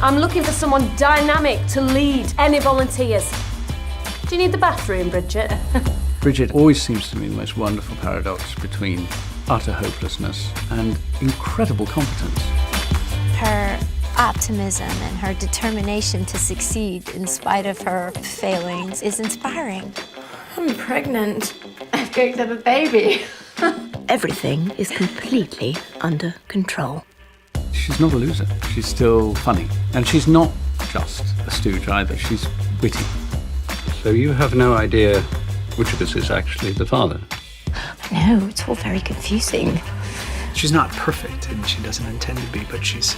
I'm looking for someone dynamic to lead. Any volunteers? Do you need the bathroom, Bridget? Bridget always seems to me the most wonderful paradox between utter hopelessness and incredible competence. Her optimism and her determination to succeed in spite of her failings is inspiring. I'm pregnant. I'm going to have a baby. Everything is completely under control. She's not a loser. She's still funny. And she's not just a stooge either. She's witty. So you have no idea which of us is actually the father? No, it's all very confusing. She's not perfect, and she doesn't intend to be, but she's,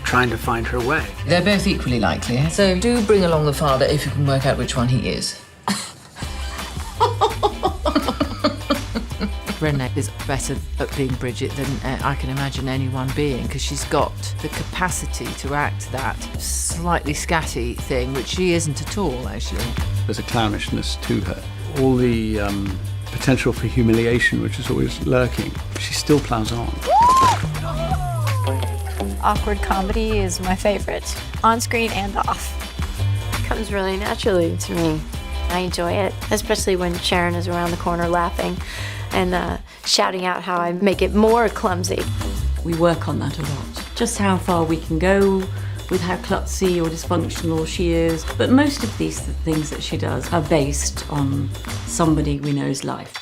trying to find her way. They're both equally likely, so do bring along the father if you can work out which one he is. Renee is better at being Bridget than I can imagine anyone being, because she's got the capacity to act that slightly scatty thing, which she isn't at all, actually. There's a clownishness to her. All the potential for humiliation, which is always lurking, she still plows on. Awkward comedy is my favorite, on screen and off. It comes really naturally to me. I enjoy it, especially when Sharon is around the corner laughing and shouting out how I make it more clumsy. We work on that a lot. Just how far we can go with how klutzy or dysfunctional she is. But most of these things that she does are based on somebody we know's life.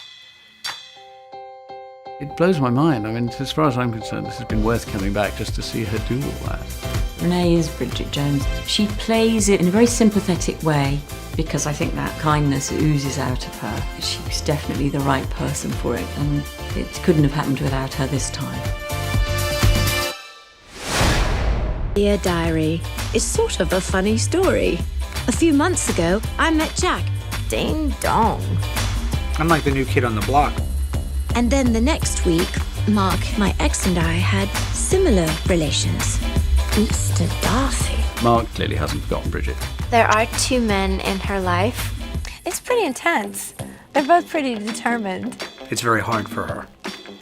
It blows my mind. I mean, as far as I'm concerned, this has been worth coming back just to see her do all that. Renee is Bridget Jones. She plays it in a very sympathetic way because I think that kindness oozes out of her. She's definitely the right person for it, and it couldn't have happened without her this time. Dear Diary is sort of a funny story. A few months ago, I met Jack. Ding dong. I'm like the new kid on the block. And then the next week, Mark, my ex, and I had similar relations. Mr. Darcy. Mark clearly hasn't forgotten Bridget. There are two men in her life. It's pretty intense. They're both pretty determined. It's very hard for her.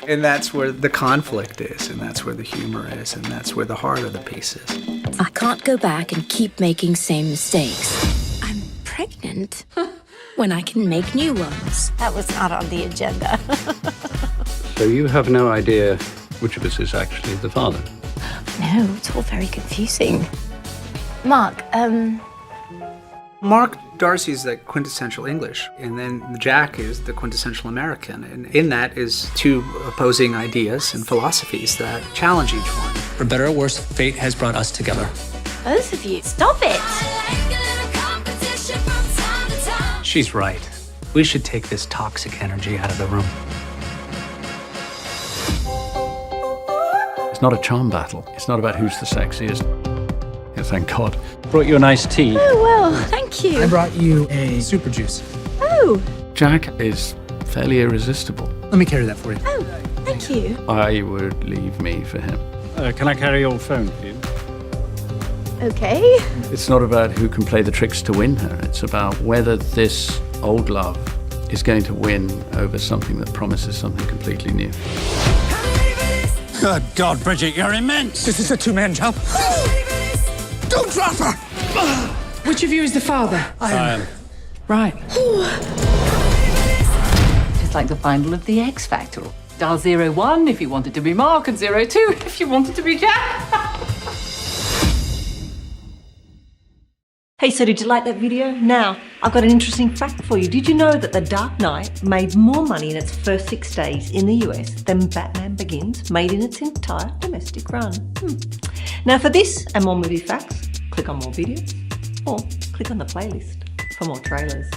And that's where the conflict is, and that's where the humor is, and that's where the heart of the piece is. I can't go back and keep making same mistakes. I'm pregnant when I can make new ones. That was not on the agenda. So you have no idea which of us is actually the father? No, it's all very confusing. Mark, Mark Darcy's the quintessential English, and then Jack is the quintessential American. And in that is two opposing ideas and philosophies that challenge each one. For better or worse, fate has brought us together. Both of you, stop it! She's right. We should take this toxic energy out of the room. It's not a charm battle. It's not about who's the sexiest. Yeah, thank God. Brought you a nice tea. Oh, well, thank you. I brought you a super juice. Oh, Jack is fairly irresistible. Let me carry that for you. oh, thank you. I would leave me for him. Can I carry your phone, please? Okay. It's not about who can play the tricks to win her. It's about whether this old love is going to win over something that promises something completely new. Good God, Bridget, you're immense! This is a two-man job. Don't drop her! Which of you is the father? I am. Right. It's like the final of the X Factor. Dial 01 if you wanted to be Mark, and 02 if you wanted to be Jack. Hey, so did you like that video? Now, I've got an interesting fact for you. Did you know that The Dark Knight made more money in its first 6 days in the US than Batman Begins made in its entire domestic run? Now, for this and more movie facts, click on more videos or click on the playlist for more trailers.